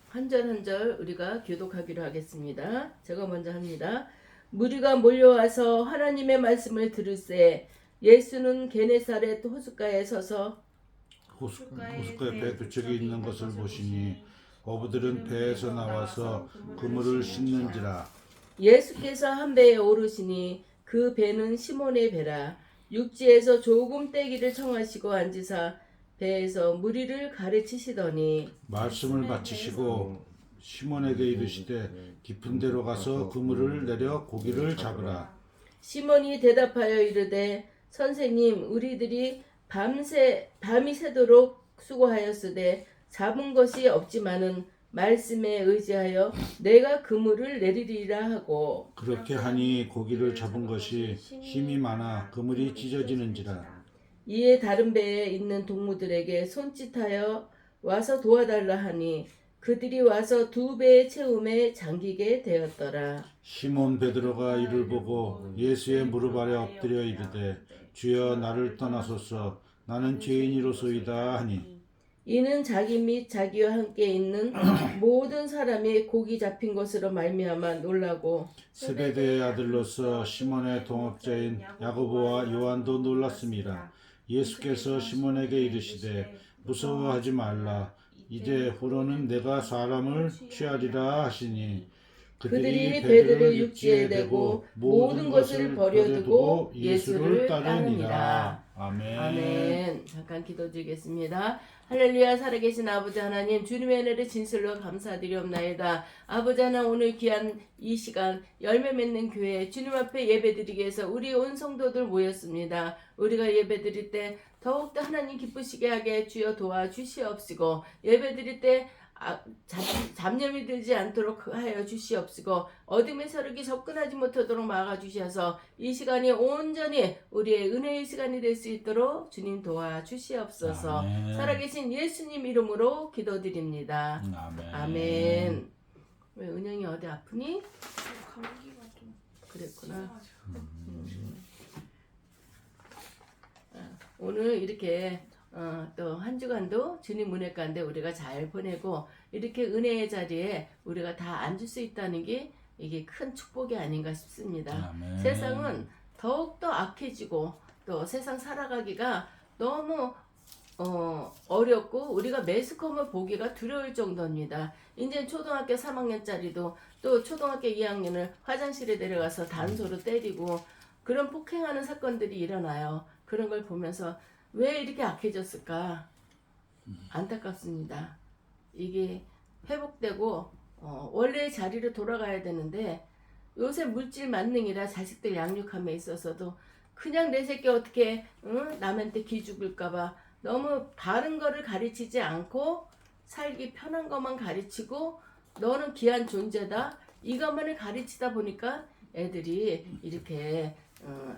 한 절 한 절 우리가 교독하기로 하겠습니다. 제가 먼저 합니다. 무리가 몰려와서 하나님의 말씀을 들을새 예수는 게네사렛 호숫가에 서서 호숫가에 배 두 척이 있는 것을 보시니 어부들은 배에서 나와서 그물을 씻는지라. 예수께서 한 배에 오르시니 그 배는 시몬의 배라. 육지에서 조금 떼기를 청하시고 앉으사 배에서 무리를 가르치시더니 말씀을 마치시고 시몬에게 이르시되 깊은 데로 가서 그물을 내려 고기를 잡으라. 시몬이 대답하여 이르되 선생님 우리들이 밤이 새도록 수고하였으되 잡은 것이 없지만은 말씀에 의지하여 내가 그물을 내리리라 하고 그렇게 하니 고기를 잡은 것이 힘이 많아 그물이 찢어지는지라. 이에 다른 배에 있는 동무들에게 손짓하여 와서 도와달라 하니 그들이 와서 두 배의 채움에 잠기게 되었더라. 시몬 베드로가 이를 보고 예수의 무릎 아래 엎드려 이르되 주여 나를 떠나소서 나는 죄인이로소이다 하니 이는 자기 및 자기와 함께 있는 모든 사람이 고기 잡힌 것으로 말미암아 놀라고 세베대의 아들로서 시몬의 동업자인 야고보와 요한도 놀랐음이라. 예수께서 시몬에게 이르시되 무서워하지 말라. 이제 후로는 내가 사람을 취하리라 하시니 그들이 배들을 육지에 대고 모든 것을 버려두고 예수를 따르니라. 아멘. 아멘. 잠깐 기도드리겠습니다. 할렐루야. 살아계신 아버지 하나님, 주님의 은혜를 진실로 감사드리옵나이다. 아버지 하나, 오늘 귀한 이 시간 열매 맺는 교회 주님 앞에 예배드리기 위해서 우리 온 성도들 모였습니다. 우리가 예배드릴 때 더욱더 하나님 기쁘시게 하게 주여 도와주시옵시고, 예배드릴 때 잡념이 들지 않도록 하여 주시옵시고, 어둠의 세력이 접근하지 못하도록 막아주셔서 이 시간이 온전히 우리의 은혜의 시간이 될 수 있도록 주님 도와주시옵소서. 아멘. 살아계신 예수님 이름으로 기도드립니다. 아멘. 아멘. 왜 은영이 어디 아프니? 감기가 좀 그랬구나. 심해가지고. 오늘 이렇게 또 한 주간도 주님 은혜 가운데 우리가 잘 보내고 이렇게 은혜의 자리에 우리가 다 앉을 수 있다는 게 이게 큰 축복이 아닌가 싶습니다. 아멘. 세상은 더욱더 악해지고 또 세상 살아가기가 너무 어렵고 우리가 매스컴을 보기가 두려울 정도입니다. 이제 초등학교 3학년짜리도 또 초등학교 2학년을 화장실에 내려가서 단소로 때리고 그런 폭행하는 사건들이 일어나요. 그런 걸 보면서 왜 이렇게 악해졌을까? 안타깝습니다. 이게 회복되고 원래의 자리로 돌아가야 되는데 요새 물질 만능이라 자식들 양육함에 있어서도 그냥 내 새끼 어떻게 남한테 기죽을까봐 너무 바른 거를 가르치지 않고 살기 편한 것만 가르치고 너는 귀한 존재다 이것만을 가르치다 보니까 애들이 이렇게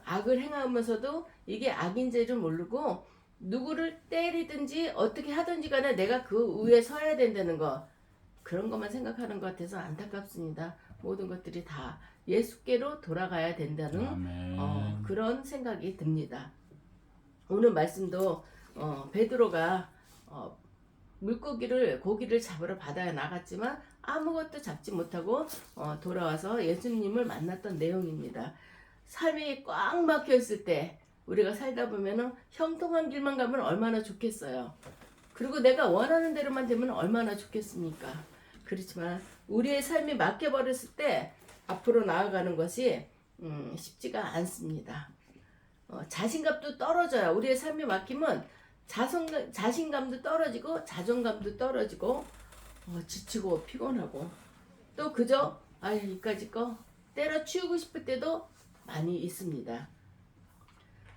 악을 행하면서도 이게 악인지를 모르고 누구를 때리든지 어떻게 하든지 간에 내가 그 위에 서야 된다는 거 그런 것만 생각하는 것 같아서 안타깝습니다. 모든 것들이 다 예수께로 돌아가야 된다는 아멘. 그런 생각이 듭니다. 오늘 말씀도 베드로가 고기를 잡으러 바다에 나갔지만 아무것도 잡지 못하고 돌아와서 예수님을 만났던 내용입니다. 삶이 꽉 막혀 있을 때 우리가 살다 보면은 형통한 길만 가면 얼마나 좋겠어요. 그리고 내가 원하는 대로만 되면 얼마나 좋겠습니까? 그렇지만 우리의 삶이 막혀버렸을 때 앞으로 나아가는 것이 쉽지가 않습니다. 자신감도 떨어져요. 우리의 삶이 막히면 자신감도 떨어지고 자존감도 떨어지고 지치고 피곤하고 또 그저 이까짓 거 때려치우고 싶을 때도 많이 있습니다.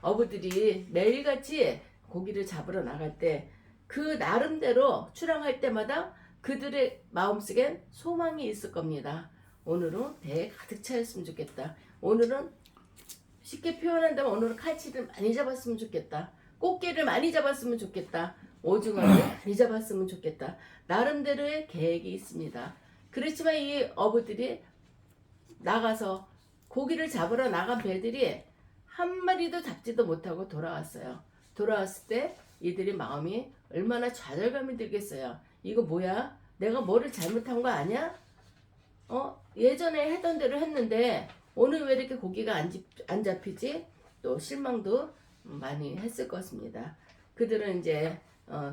어부들이 매일같이 고기를 잡으러 나갈 때 그 나름대로 출항할 때마다 그들의 마음속엔 소망이 있을 겁니다. 오늘은 배에 가득 차였으면 좋겠다. 오늘은 쉽게 표현한다면 오늘은 칼치를 많이 잡았으면 좋겠다. 꽃게를 많이 잡았으면 좋겠다. 오징어를 많이 잡았으면 좋겠다. 나름대로의 계획이 있습니다. 그렇지만 이 어부들이 나가서 고기를 잡으러 나간 배들이 한 마리도 잡지도 못하고 돌아왔어요. 돌아왔을 때 이들의 마음이 얼마나 좌절감이 들겠어요. 이거 뭐야? 내가 뭐를 잘못한 거 아니야? 예전에 하던 대로 했는데 오늘 왜 이렇게 고기가 안 잡히지? 또 실망도 많이 했을 것입니다. 그들은 이제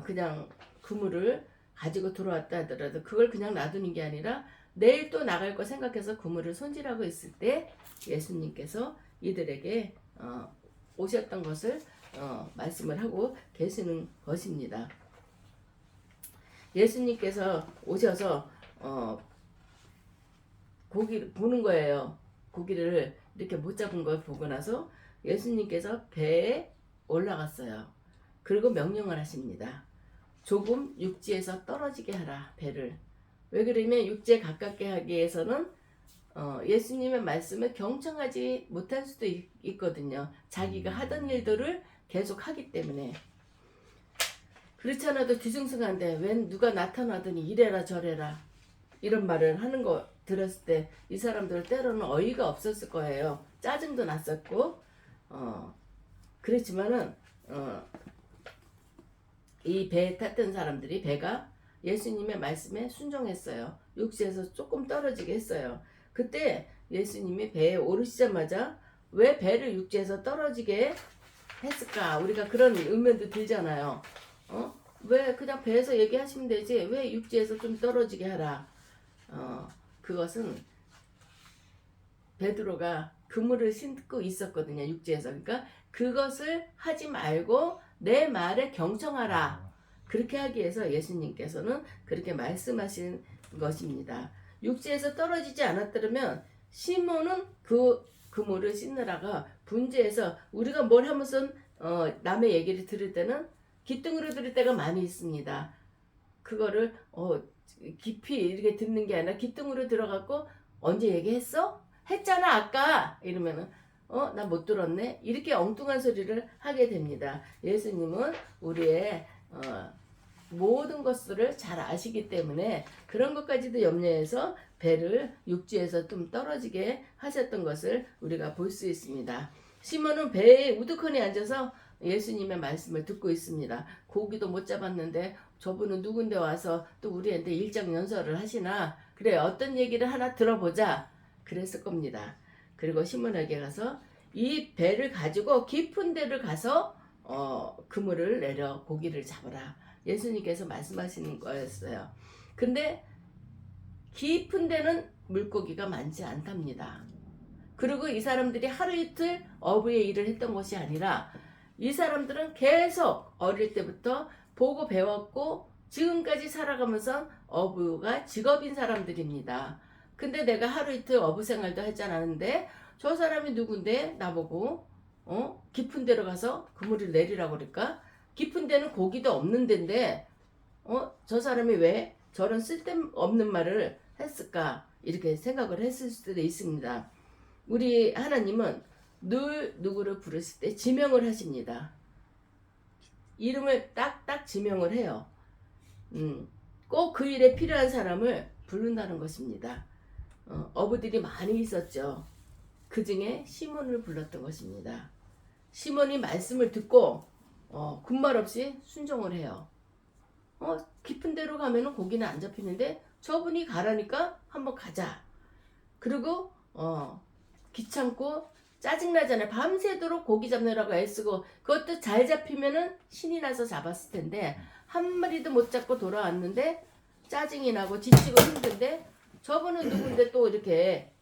그냥 그물을 가지고 들어왔다 하더라도 그걸 그냥 놔두는 게 아니라 내일 또 나갈 거 생각해서 그물을 손질하고 있을 때 예수님께서 이들에게 오셨던 것을 말씀을 하고 계시는 것입니다. 예수님께서 오셔서 고기를 보는 거예요. 고기를 이렇게 못 잡은 걸 보고 나서 예수님께서 배에 올라갔어요. 그리고 명령을 하십니다. 조금 육지에서 떨어지게 하라, 배를. 왜 그러면 육지에 가깝게 하기 위해서는 예수님의 말씀을 경청하지 못할 수도 있거든요. 자기가 하던 일들을 계속 하기 때문에. 그렇지 않아도 뒤숭숭한데 웬 누가 나타나더니 이래라 저래라 이런 말을 하는 거 들었을 때 이 사람들 때로는 어이가 없었을 거예요. 짜증도 났었고 그렇지만은 이 배에 탔던 사람들이 배가 예수님의 말씀에 순종했어요. 육지에서 조금 떨어지게 했어요. 그때 예수님이 배에 오르시자마자 왜 배를 육지에서 떨어지게 했을까? 우리가 그런 의문도 들잖아요. 왜 그냥 배에서 얘기하시면 되지? 왜 육지에서 좀 떨어지게 하라? 그것은 베드로가 그물을 신고 있었거든요. 육지에서. 그러니까 그것을 하지 말고 내 말에 경청하라. 그렇게 하기 위해서 예수님께서는 그렇게 말씀하신 것입니다. 육지에서 떨어지지 않았더라면 시몬은 그 그물을 씻느라가 분주해서 우리가 뭘 하면서 남의 얘기를 들을 때는 기뚱으로 들을 때가 많이 있습니다. 그거를 깊이 이렇게 듣는 게 아니라 기뚱으로 들어갖고 언제 얘기했어? 했잖아 아까 이러면은 나 못 들었네 이렇게 엉뚱한 소리를 하게 됩니다. 예수님은 우리의 모든 것들을 잘 아시기 때문에 그런 것까지도 염려해서 배를 육지에서 좀 떨어지게 하셨던 것을 우리가 볼 수 있습니다. 시몬은 배에 우두커니 앉아서 예수님의 말씀을 듣고 있습니다. 고기도 못 잡았는데 저분은 누군데 와서 또 우리한테 일장연설을 하시나 그래 어떤 얘기를 하나 들어보자 그랬을 겁니다. 그리고 시몬에게 가서 이 배를 가지고 깊은 데를 가서 그물을 내려 고기를 잡으라 예수님께서 말씀하시는 거였어요. 근데 깊은 데는 물고기가 많지 않답니다. 그리고 이 사람들이 하루 이틀 어부의 일을 했던 것이 아니라 이 사람들은 계속 어릴 때부터 보고 배웠고 지금까지 살아가면서 어부가 직업인 사람들입니다. 근데 내가 하루 이틀 어부 생활도 하지 않았는데 저 사람이 누군데 나보고 깊은 데로 가서 그물을 내리라고 그럴까? 깊은 데는 고기도 없는 데인데 저 사람이 왜 저런 쓸데없는 말을 했을까? 이렇게 생각을 했을 수도 있습니다. 우리 하나님은 늘 누구를 부르실 때 지명을 하십니다. 이름을 딱딱 지명을 해요. 꼭 그 일에 필요한 사람을 부른다는 것입니다. 어부들이 많이 있었죠. 그 중에 시몬을 불렀던 것입니다. 시몬이 말씀을 듣고 군말 없이 순종을 해요. 깊은 데로 가면은 고기는 안 잡히는데 저분이 가라니까 한번 가자. 그리고 귀찮고 짜증나잖아요. 밤새도록 고기 잡느라고 애쓰고 그것도 잘 잡히면은 신이 나서 잡았을 텐데 한 마리도 못 잡고 돌아왔는데 짜증이 나고 지치고 힘든데 저분은 누군데 또 이렇게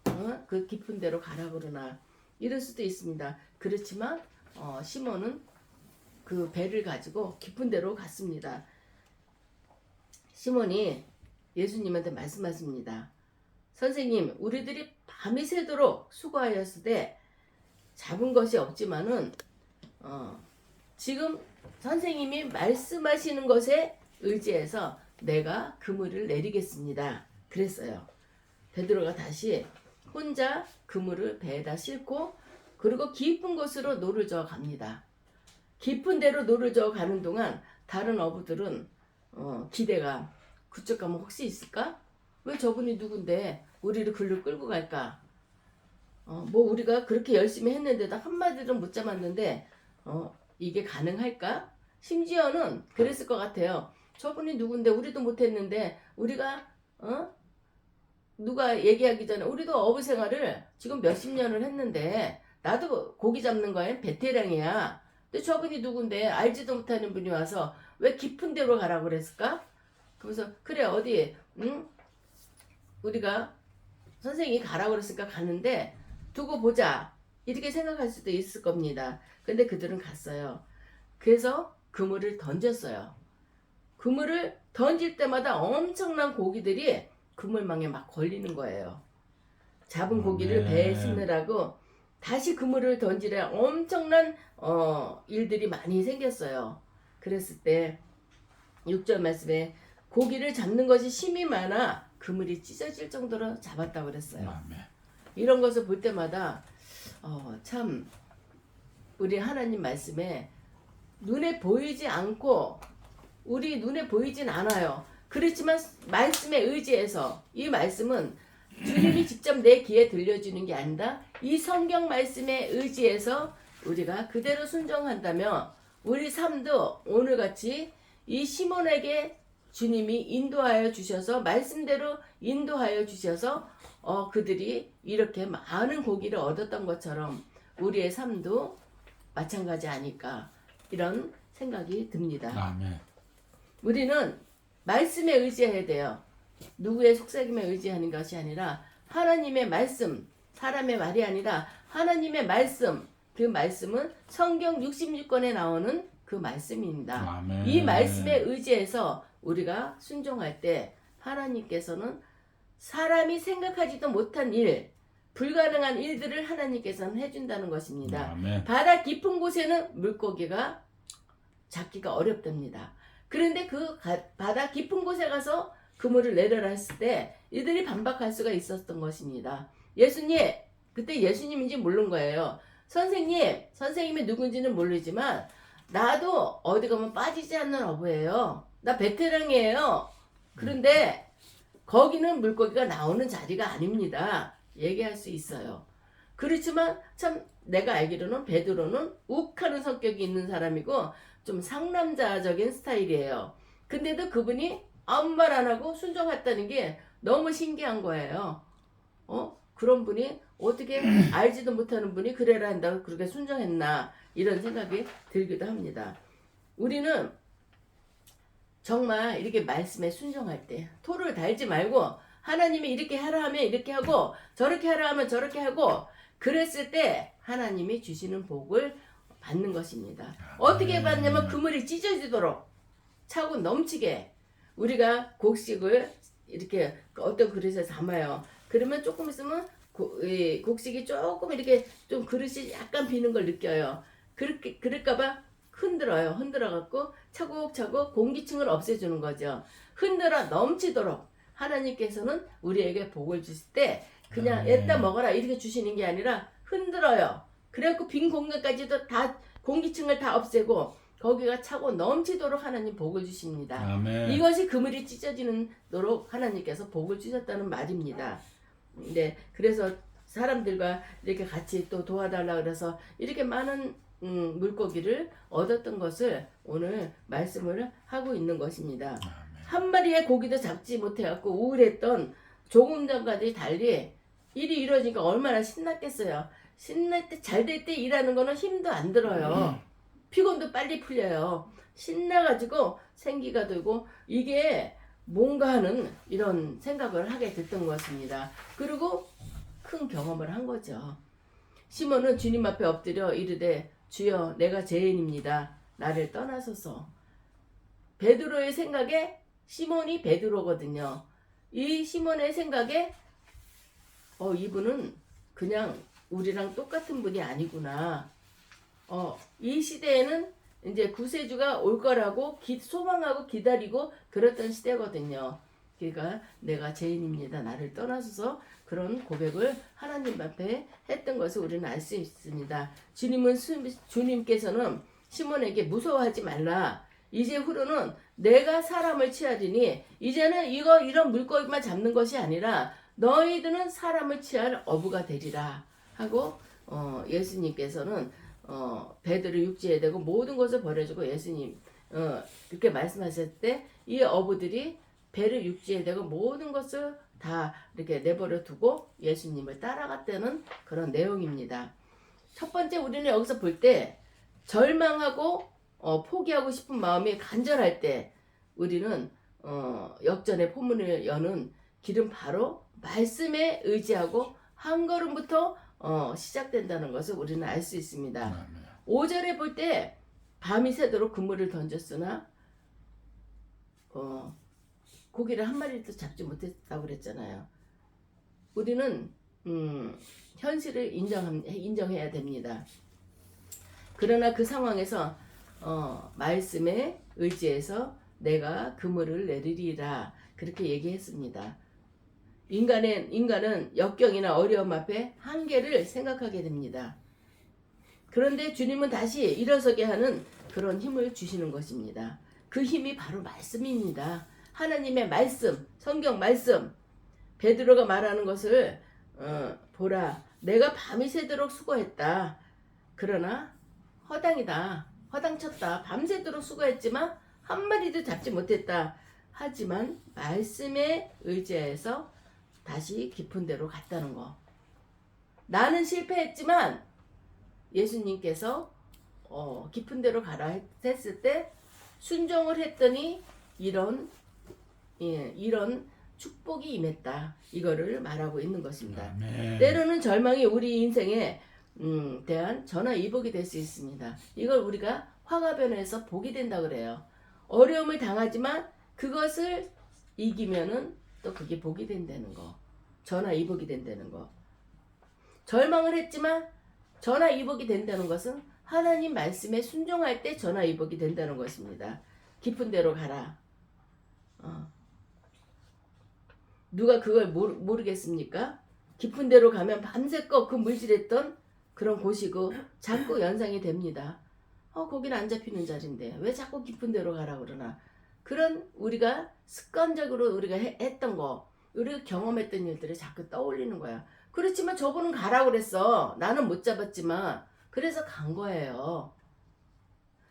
그 깊은 데로 가라 그러나 이럴 수도 있습니다. 그렇지만 시몬은 그 배를 가지고 깊은 데로 갔습니다. 시몬이 예수님한테 말씀하십니다. 선생님, 우리들이 밤이 새도록 수고하였으되 잡은 것이 없지만은 지금 선생님이 말씀하시는 것에 의지해서 내가 그물을 내리겠습니다. 그랬어요. 베드로가 다시 혼자 그물을 배에다 싣고 그리고 깊은 곳으로 노를 저어 갑니다. 깊은 데로 노를 저어 가는 동안 다른 어부들은 기대가 그쪽 가면 혹시 있을까? 왜 저분이 누군데 우리를 글로 끌고 갈까? 뭐 우리가 그렇게 열심히 했는데도 한마디도 못 잡았는데 이게 가능할까? 심지어는 그랬을 것 같아요. 저분이 누군데 우리도 못했는데 우리가 누가 얘기하기 전에 우리도 어부 생활을 지금 몇십 년을 했는데 나도 고기 잡는 거엔 베테랑이야. 근데 저분이 누군데 알지도 못하는 분이 와서 왜 깊은 데로 가라고 그랬을까? 그래서 그래 어디 우리가 선생님이 가라고 그랬으니까 가는데 두고 보자 이렇게 생각할 수도 있을 겁니다. 근데 그들은 갔어요. 그래서 그물을 던졌어요. 그물을 던질 때마다 엄청난 고기들이 그물망에 막 걸리는 거예요. 잡은 고기를 배에 싣느라고 다시 그물을 던지려 엄청난 일들이 많이 생겼어요. 그랬을 때 6절 말씀에 고기를 잡는 것이 힘이 많아 그물이 찢어질 정도로 잡았다고 그랬어요. 아멘. 이런 것을 볼 때마다 참 우리 하나님 말씀에 눈에 보이지 않고 우리 눈에 보이진 않아요. 그렇지만 말씀에 의지해서 이 말씀은 주님이 직접 내 귀에 들려주는 게 아니라 이 성경 말씀에 의지해서 우리가 그대로 순종한다면 우리 삶도 오늘같이 이 시몬에게 주님이 인도하여 주셔서 말씀대로 인도하여 주셔서 그들이 이렇게 많은 고기를 얻었던 것처럼 우리의 삶도 마찬가지 아닐까 이런 생각이 듭니다. 아멘. 우리는 말씀에 의지해야 돼요. 누구의 속삭임에 의지하는 것이 아니라 하나님의 말씀, 사람의 말이 아니라 하나님의 말씀, 그 말씀은 성경 66권에 나오는 그 말씀입니다. 아멘. 이 말씀에 의지해서 우리가 순종할 때 하나님께서는 사람이 생각하지도 못한 일, 불가능한 일들을 하나님께서는 해준다는 것입니다. 아멘. 바다 깊은 곳에는 물고기가 잡기가 어렵답니다. 그런데 그 바다 깊은 곳에 가서 그물을 내려라 했을 때 이들이 반박할 수가 있었던 것입니다. 예수님, 그때 예수님인지 모르는 거예요. 선생님이 누군지는 모르지만 나도 어디 가면 빠지지 않는 어부예요. 나 베테랑이에요. 그런데 거기는 물고기가 나오는 자리가 아닙니다. 얘기할 수 있어요. 그렇지만 참 내가 알기로는 베드로는 욱하는 성격이 있는 사람이고 좀 상남자적인 스타일이에요. 근데도 그분이 아무 말 안 하고 순종했다는 게 너무 신기한 거예요. 그런 분이 어떻게 알지도 못하는 분이 그래라 한다고 그렇게 순종했나 이런 생각이 들기도 합니다. 우리는 정말 이렇게 말씀에 순종할 때 토를 달지 말고 하나님이 이렇게 하라 하면 이렇게 하고 저렇게 하라 하면 저렇게 하고 그랬을 때 하나님이 주시는 복을 받는 것입니다. 어떻게 받냐면 그물이 찢어지도록 차고 넘치게 우리가 곡식을 이렇게 어떤 그릇에 담아요. 그러면 조금 있으면 곡식이 조금 이렇게 좀 그릇이 약간 비는 걸 느껴요. 그럴까봐 흔들어갖고 차곡차곡 공기층을 없애주는 거죠. 흔들어 넘치도록 하나님께서는 우리에게 복을 주실 때 그냥 애따 먹어라 이렇게 주시는 게 아니라 흔들어요. 그래갖고 빈 공간까지도 다 공기층을 다 없애고 거기가 차고 넘치도록 하나님 복을 주십니다. 아멘. 이것이 그물이 찢어지도록 하나님께서 복을 주셨다는 말입니다. 네, 그래서 사람들과 이렇게 같이 또 도와달라 그래서 이렇게 많은 물고기를 얻었던 것을 오늘 말씀을 하고 있는 것입니다. 한 마리의 고기도 잡지 못해갖고 우울했던 조금 전까지 달리 일이 이루어지니까 얼마나 신났겠어요. 신날 때 잘 될 때 일하는 거는 힘도 안 들어요. 피곤도 빨리 풀려요. 신나가지고 생기가 들고 이게 뭔가 하는 이런 생각을 하게 됐던 것입니다. 그리고 큰 경험을 한 거죠. 시몬은 주님 앞에 엎드려 이르되 주여 내가 죄인입니다. 나를 떠나소서. 베드로의 생각에 시몬이 베드로거든요. 이 시몬의 생각에 이분은 그냥 우리랑 똑같은 분이 아니구나. 이 시대에는 이제 구세주가 올 거라고 소망하고 기다리고 그랬던 시대거든요. 그러니까 내가 죄인입니다. 나를 떠나소서 그런 고백을 하나님 앞에 했던 것을 우리는 알 수 있습니다. 주님께서는 시몬에게 무서워하지 말라. 이제 후로는 내가 사람을 취하리니 이제는 이런 물고기만 잡는 것이 아니라 너희들은 사람을 취할 어부가 되리라 하고 예수님께서는 베드로 육지에 대고 모든 것을 버려주고 예수님 그렇게 말씀하셨을 때 이 어부들이 배를 육지에 대고 모든 것을 다 이렇게 내버려 두고 예수님을 따라갔다는 그런 내용입니다. 첫 번째 우리는 여기서 볼 때 절망하고 포기하고 싶은 마음이 간절할 때 우리는 역전의 포문을 여는 길은 바로 말씀에 의지하고 한 걸음부터 시작된다는 것을 우리는 알 수 있습니다. 아멘. 5절에 볼 때 밤이 새도록 그물을 던졌으나 고기를 한 마리도 잡지 못했다고 그랬잖아요. 우리는 현실을 인정해야 됩니다. 그러나 그 상황에서 말씀에 의지해서 내가 그물을 내리리라 그렇게 얘기했습니다. 인간은 역경이나 어려움 앞에 한계를 생각하게 됩니다. 그런데 주님은 다시 일어서게 하는 그런 힘을 주시는 것입니다. 그 힘이 바로 말씀입니다. 하나님의 말씀, 성경 말씀. 베드로가 말하는 것을 보라, 내가 밤이 새도록 수고했다. 그러나 허당쳤다. 밤새도록 수고했지만 한 마리도 잡지 못했다. 하지만 말씀에 의지해서 다시 깊은 데로 갔다는 거. 나는 실패했지만 예수님께서 깊은 데로 가라 했을 때 순종을 했더니 이런 축복이 임했다. 이거를 말하고 있는 것입니다. 아멘. 때로는 절망이 우리 인생에 대한 전화위복이 될 수 있습니다. 이걸 우리가 화가변에서 복이 된다 그래요. 어려움을 당하지만 그것을 이기면은 또 그게 복이 된다는 거. 전화위복이 된다는 거. 절망을 했지만 전화위복이 된다는 것은 하나님 말씀에 순종할 때 전화위복이 된다는 것입니다. 깊은 데로 가라. 누가 그걸 모르겠습니까? 깊은 데로 가면 밤새껏 그 물질했던 그런 곳이고 자꾸 연상이 됩니다. 거기는 안 잡히는 자리인데 왜 자꾸 깊은 데로 가라 그러나. 그런 우리가 습관적으로 우리가 했던 거, 우리가 경험했던 일들을 자꾸 떠올리는 거야. 그렇지만 저분은 가라고 그랬어. 나는 못 잡았지만. 그래서 간 거예요.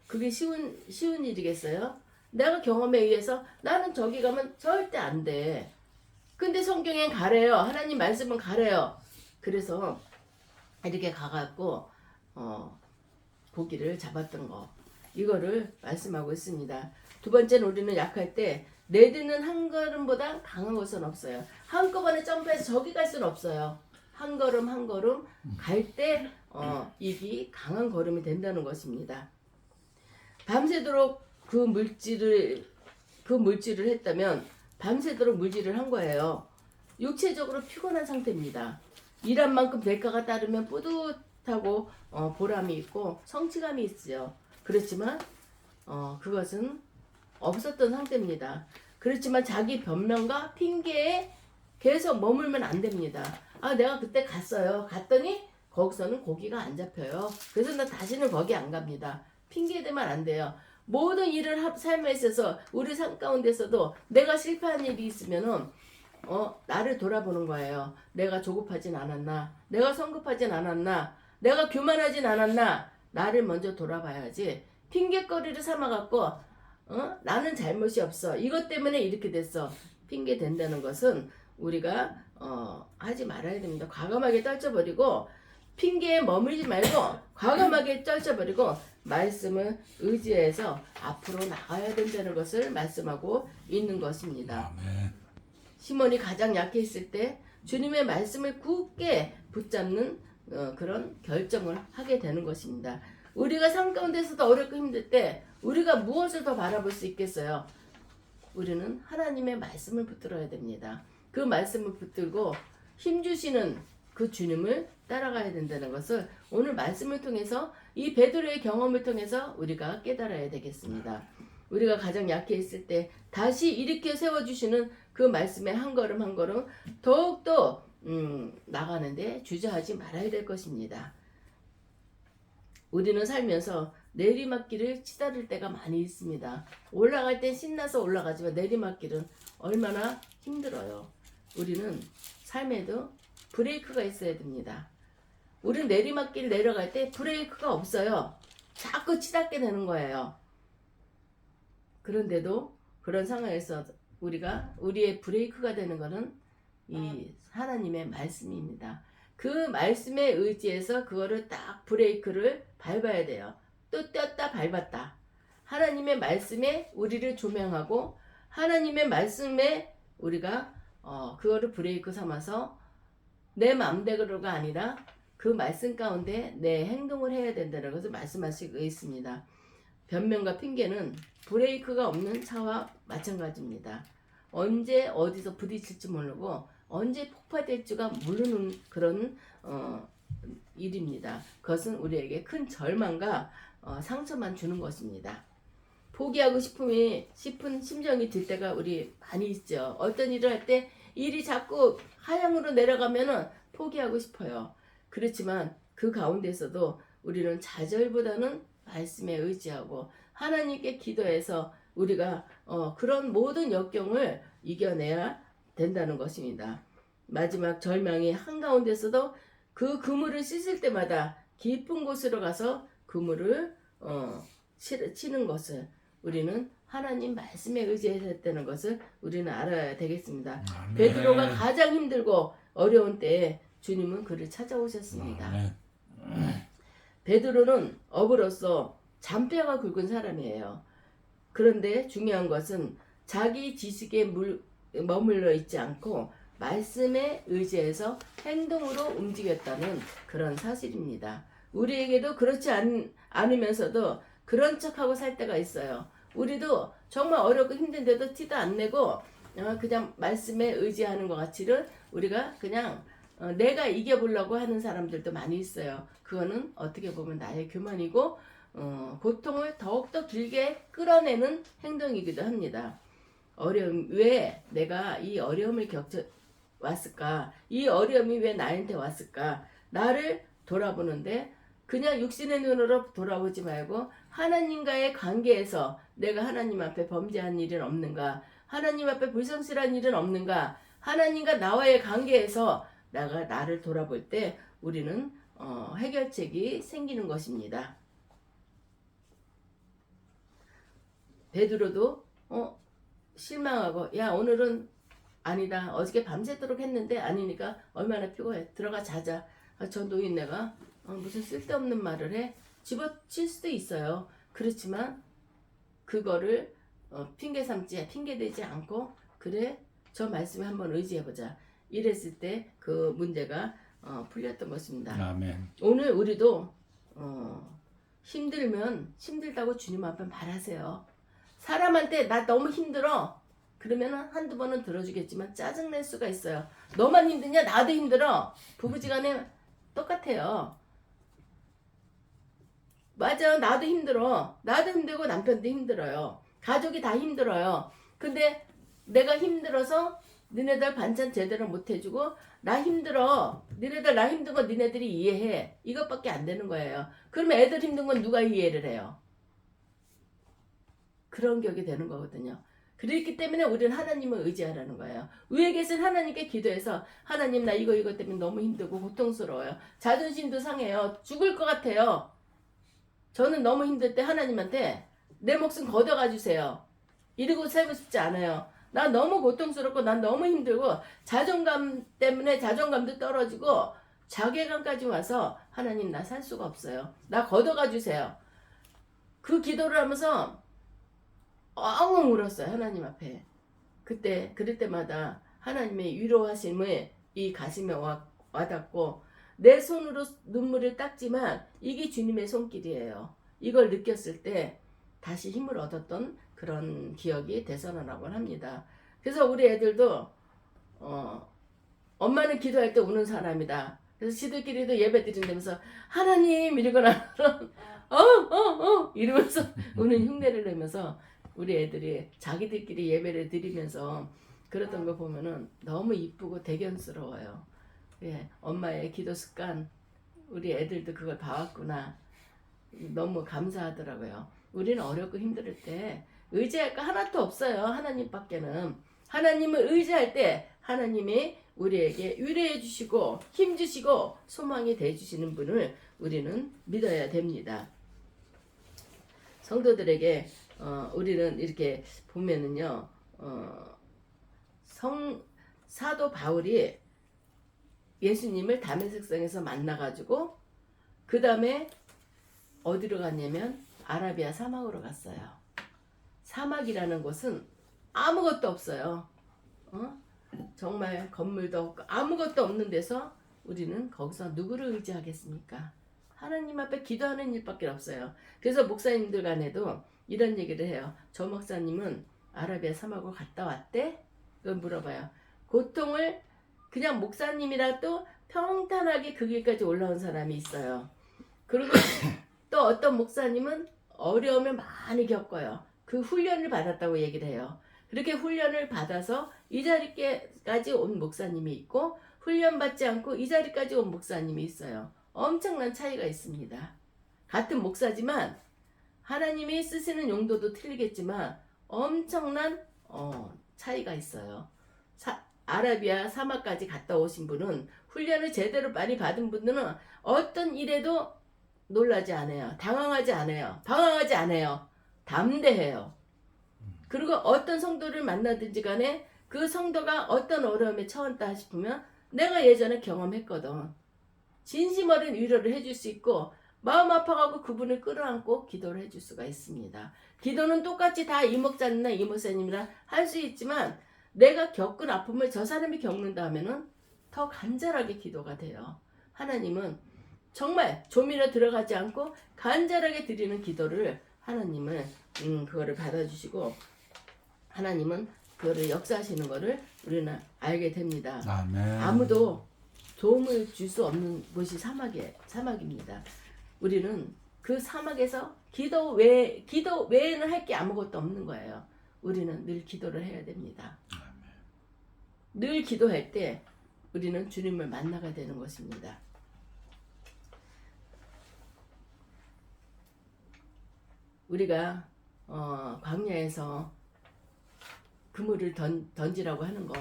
그게 쉬운 일이겠어요? 내가 경험에 의해서 나는 저기 가면 절대 안 돼. 근데 성경엔 가래요. 하나님 말씀은 가래요. 그래서 이렇게 가갖고 고기를 잡았던 거. 이거를 말씀하고 있습니다. 두 번째는 우리는 약할 때 내딛는 한 걸음보다 강한 것은 없어요. 한꺼번에 점프해서 저기 갈 수는 없어요. 한 걸음 한 걸음 갈 때 이기 강한 걸음이 된다는 것입니다. 밤새도록 그 물질을 했다면 밤새도록 물질을 한 거예요. 육체적으로 피곤한 상태입니다. 일한 만큼 대가가 따르면 뿌듯하고 보람이 있고 성취감이 있어요. 그렇지만 그것은 없었던 상태입니다. 그렇지만 자기 변명과 핑계에 계속 머물면 안 됩니다. 내가 그때 갔어요. 갔더니 거기서는 고기가 안 잡혀요. 그래서 나 다시는 거기 안 갑니다. 핑계 대면 안 돼요. 모든 일을 삶에 있어서 우리 삶 가운데서도 내가 실패한 일이 있으면은 나를 돌아보는 거예요. 내가 조급하진 않았나? 내가 성급하진 않았나? 내가 교만하진 않았나? 나를 먼저 돌아봐야지. 핑계거리를 삼아갖고 나는 잘못이 없어. 이것 때문에 이렇게 됐어. 핑계 된다는 것은 우리가 하지 말아야 됩니다. 과감하게 떨쳐버리고 핑계에 머물지 말고 과감하게 떨쳐버리고 말씀을 의지해서 앞으로 나가야 된다는 것을 말씀하고 있는 것입니다. 아멘. 시몬이 가장 약해 있을 때 주님의 말씀을 굳게 붙잡는 그런 결정을 하게 되는 것입니다. 우리가 삶 가운데서도 어렵고 힘들 때 우리가 무엇을 더 바라볼 수 있겠어요? 우리는 하나님의 말씀을 붙들어야 됩니다. 그 말씀을 붙들고 힘주시는 그 주님을 따라가야 된다는 것을 오늘 말씀을 통해서 이 베드로의 경험을 통해서 우리가 깨달아야 되겠습니다. 우리가 가장 약해 있을 때 다시 일으켜 세워주시는 그 말씀의 한 걸음 한 걸음 더욱더 나가는데 주저하지 말아야 될 것입니다. 우리는 살면서 내리막길을 치달을 때가 많이 있습니다. 올라갈 땐 신나서 올라가지만 내리막길은 얼마나 힘들어요. 우리는 삶에도 브레이크가 있어야 됩니다. 우리는 내리막길 내려갈 때 브레이크가 없어요. 자꾸 치닫게 되는 거예요. 그런데도 그런 상황에서 우리의 브레이크가 되는 것은 이 하나님의 말씀입니다. 그 말씀에 의지해서 그거를 딱 브레이크를 밟아야 돼요. 또 떼었다 밟았다. 하나님의 말씀에 우리를 조명하고 하나님의 말씀에 우리가 그거를 브레이크 삼아서 내 마음대로가 아니라 그 말씀 가운데 내 행동을 해야 된다는 것을 말씀하시고 있습니다. 변명과 핑계는 브레이크가 없는 차와 마찬가지입니다. 언제 어디서 부딪힐지 모르고 언제 폭파될지가 모르는 그런 일입니다. 그것은 우리에게 큰 절망과 상처만 주는 것입니다. 포기하고 싶은 심정이 들 때가 우리 많이 있죠. 어떤 일을 할 때 일이 자꾸 하향으로 내려가면은 포기하고 싶어요. 그렇지만 그 가운데서도 우리는 좌절보다는 말씀에 의지하고 하나님께 기도해서 우리가 그런 모든 역경을 이겨내야 된다는 것입니다. 마지막 절망이 한가운데서도 그 그물을 씻을 때마다 깊은 곳으로 가서 그물을 치는 것을 우리는 하나님 말씀에 의지했다는 것을 우리는 알아야 되겠습니다. 아멘. 베드로가 가장 힘들고 어려운 때에 주님은 그를 찾아오셨습니다. 아멘. 베드로는 업으로서 잔뼈가 굵은 사람이에요. 그런데 중요한 것은 자기 지식에 머물러 있지 않고 말씀에 의지해서 행동으로 움직였다는 그런 사실입니다. 우리에게도 그렇지 않으면서도 그런 척하고 살 때가 있어요. 우리도 정말 어렵고 힘든데도 티도 안 내고 그냥 말씀에 의지하는 것 같이를 우리가 그냥 내가 이겨보려고 하는 사람들도 많이 있어요. 그거는 어떻게 보면 나의 교만이고 고통을 더욱더 길게 끌어내는 행동이기도 합니다. 왜 내가 이 어려움을 왔을까? 이 어려움이 왜 나한테 왔을까? 나를 돌아보는데 그냥 육신의 눈으로 돌아보지 말고 하나님과의 관계에서 내가 하나님 앞에 범죄한 일은 없는가? 하나님 앞에 불성실한 일은 없는가? 하나님과 나와의 관계에서 나를 돌아볼 때 우리는 해결책이 생기는 것입니다. 베드로도 실망하고 야 오늘은 아니다. 어저께 밤새도록 했는데 아니니까 얼마나 피곤해. 들어가 자자. 저 노인네가 무슨 쓸데없는 말을 해. 집어칠 수도 있어요. 그렇지만 그거를 핑계 대지 않고 그래 저 말씀에 한번 의지해보자. 이랬을 때 그 문제가 풀렸던 것입니다. 아멘. 오늘 우리도 힘들다고 주님 앞에 말하세요. 사람한테 나 너무 힘들어. 그러면 한두 번은 들어주겠지만 짜증낼 수가 있어요. 너만 힘드냐? 나도 힘들어. 부부지간에 똑같아요. 맞아. 나도 힘들어. 나도 힘들고 남편도 힘들어요. 가족이 다 힘들어요. 근데 내가 힘들어서 니네들 반찬 제대로 못 해주고 나 힘들어. 니네들 나 힘든 거 니네들이 이해해. 이것밖에 안 되는 거예요. 그러면 애들 힘든 건 누가 이해를 해요? 그런 격이 되는 거거든요. 그렇기 때문에 우리는 하나님을 의지하라는 거예요. 위에 계신 하나님께 기도해서 하나님 나 이거 때문에 너무 힘들고 고통스러워요. 자존심도 상해요. 죽을 것 같아요. 저는 너무 힘들 때 하나님한테 내 목숨 걷어가 주세요. 이러고 살고 싶지 않아요. 나 너무 고통스럽고 난 너무 힘들고 자존감 때문에 자존감도 떨어지고 자괴감까지 와서 하나님 나 살 수가 없어요. 나 걷어가 주세요. 그 기도를 하면서 엉엉 울었어요. 하나님 앞에. 그럴 때마다 하나님의 위로하심을 이 가슴에 와닿고 내 손으로 눈물을 닦지만 이게 주님의 손길이에요. 이걸 느꼈을 때 다시 힘을 얻었던 그런 기억이 되살아나곤 합니다. 그래서 우리 애들도 엄마는 기도할 때 우는 사람이다. 그래서 지들끼리도 예배 드린다면서 하나님 이러거나 이러면서 우는 흉내를 내면서 우리 애들이 자기들끼리 예배를 드리면서 그랬던 거 보면은 너무 이쁘고 대견스러워요. 예, 엄마의 기도 습관 우리 애들도 그걸 봐왔구나. 너무 감사하더라고요. 우리는 어렵고 힘들 때 의지할 거 하나도 없어요. 하나님밖에는. 하나님을 의지할 때 하나님이 우리에게 위로해 주시고 힘 주시고 소망이 돼 주시는 분을 우리는 믿어야 됩니다. 성도들에게 우리는 이렇게 보면은요, 사도 바울이 예수님을 다메섹성에서 만나가지고 그 다음에 어디로 갔냐면 아라비아 사막으로 갔어요. 사막이라는 곳은 아무것도 없어요. 정말 건물도 없고 아무것도 없는 데서 우리는 거기서 누구를 의지하겠습니까? 하나님 앞에 기도하는 일밖에 없어요. 그래서 목사님들 간에도 이런 얘기를 해요. 저 목사님은 아라비아 사막으로 갔다 왔대? 그걸 물어봐요. 고통을 그냥 목사님이라도 평탄하게 그 길까지 올라온 사람이 있어요. 그리고 또 어떤 목사님은 어려움을 많이 겪어요. 그 훈련을 받았다고 얘기를 해요. 그렇게 훈련을 받아서 이 자리까지 온 목사님이 있고 훈련받지 않고 이 자리까지 온 목사님이 있어요. 엄청난 차이가 있습니다. 같은 목사지만 하나님이 쓰시는 용도도 틀리겠지만 엄청난 차이가 있어요. 아라비아 사막까지 갔다 오신 분은 훈련을 제대로 많이 받은 분들은 어떤 일에도 놀라지 않아요. 당황하지 않아요. 방황하지 않아요. 담대해요. 그리고 어떤 성도를 만나든지 간에 그 성도가 어떤 어려움에 처한다 싶으면 내가 예전에 경험했거든. 진심 어린 위로를 해줄 수 있고 마음 아파가고 그분을 끌어안고 기도를 해줄 수가 있습니다. 기도는 똑같이 다 이 목사님이나 이 목사님이나 할 수 있지만 내가 겪은 아픔을 저 사람이 겪는다 하면은 더 간절하게 기도가 돼요. 하나님은 정말 조미료 들어가지 않고 간절하게 드리는 기도를 하나님은 그거를 받아주시고 하나님은 그거를 역사하시는 거를 우리는 알게 됩니다. 아멘. 아무도 도움을 줄 수 없는 곳이 사막입니다. 우리는 그 사막에서 기도 외에는 할 게 아무것도 없는 거예요. 우리는 늘 기도를 해야 됩니다. 늘 기도할 때 우리는 주님을 만나게 되는 것입니다. 우리가 광야에서 그물을 던지라고 하는 것,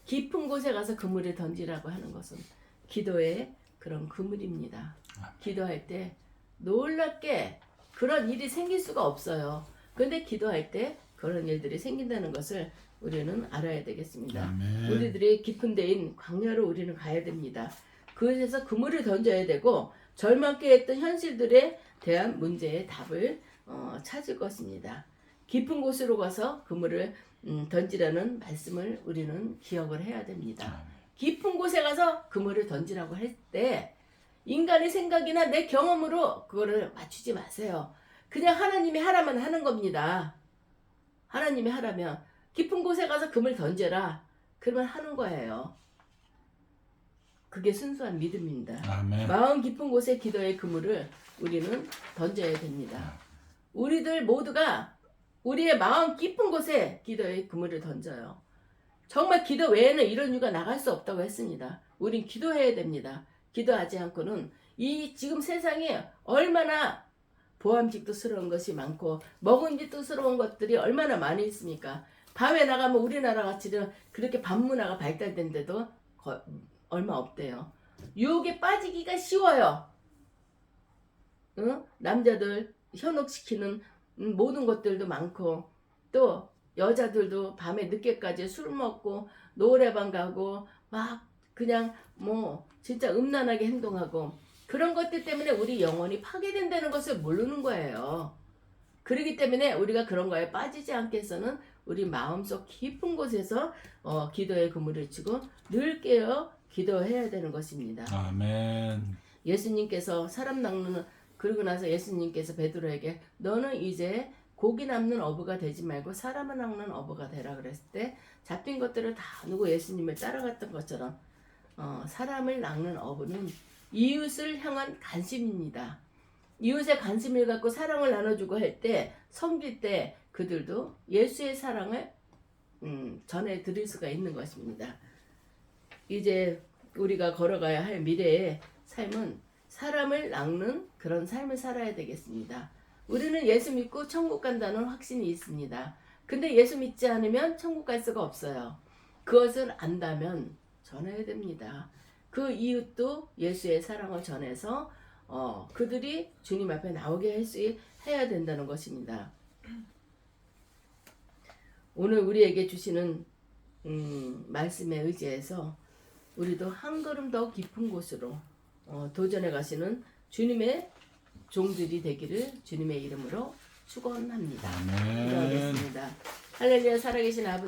깊은 곳에 가서 그물을 던지라고 하는 것은 기도의 그런 그물입니다. 기도할 때 놀랍게 그런 일이 생길 수가 없어요. 그런데 기도할 때 그런 일들이 생긴다는 것을 우리는 알아야 되겠습니다. 아멘. 우리들이 깊은 데인 광야로 우리는 가야 됩니다. 그곳에서 그물을 던져야 되고 절망케 했던 현실들에 대한 문제의 답을 찾을 것입니다. 깊은 곳으로 가서 그물을 던지라는 말씀을 우리는 기억을 해야 됩니다. 깊은 곳에 가서 그물을 던지라고 할 때 인간의 생각이나 내 경험으로 그거를 맞추지 마세요. 그냥 하나님이 하라면 하는 겁니다. 하나님이 하라면 깊은 곳에 가서 그물 던져라. 그러면 하는 거예요. 그게 순수한 믿음입니다. 아멘. 마음 깊은 곳에 기도의 그물을 우리는 던져야 됩니다. 우리들 모두가 우리의 마음 깊은 곳에 기도의 그물을 던져요. 정말 기도 외에는 이런 이유가 나갈 수 없다고 했습니다. 우린 기도해야 됩니다. 기도하지 않고는 이 지금 세상에 얼마나 보암직도스러운 것이 많고 먹음직도스러운 것들이 얼마나 많이 있습니까? 밤에 나가면 우리나라 같이 그렇게 밤문화가 발달된데도 얼마 없대요. 유혹에 빠지기가 쉬워요. 응? 남자들 현혹시키는 모든 것들도 많고 또 여자들도 밤에 늦게까지 술 먹고 노래방 가고 막 그냥 진짜 음란하게 행동하고 그런 것들 때문에 우리 영혼이 파괴된다는 것을 모르는 거예요. 그렇기 때문에 우리가 그런 거에 빠지지 않게 해서는 우리 마음속 깊은 곳에서 기도의 그물을 치고 늘 깨어 기도해야 되는 것입니다. 아멘. 예수님께서 사람 낚는 그러고 나서 예수님께서 베드로에게 너는 이제 고기 남는 어부가 되지 말고 사람을 낚는 어부가 되라 그랬을 때 잡힌 것들을 다 누고 예수님을 따라갔던 것처럼 사람을 낚는 어부는 이웃을 향한 관심입니다. 이웃의 관심을 갖고 사랑을 나눠주고 할 때 섬길 때 그들도 예수의 사랑을 전해 드릴 수가 있는 것입니다. 이제 우리가 걸어가야 할 미래의 삶은 사람을 낚는 그런 삶을 살아야 되겠습니다. 우리는 예수 믿고 천국 간다는 확신이 있습니다. 근데 예수 믿지 않으면 천국 갈 수가 없어요. 그것을 안다면 전해야 됩니다. 그 이웃도 예수의 사랑을 전해서 그들이 주님 앞에 나오게 해야 된다는 것입니다. 오늘 우리에게 주시는 말씀에 의지해서 우리도 한 걸음 더 깊은 곳으로 도전해 가시는 주님의 종들이 되기를 주님의 이름으로 축원합니다. 아멘. 기도하겠습니다. 할렐루야. 살아계신 아버지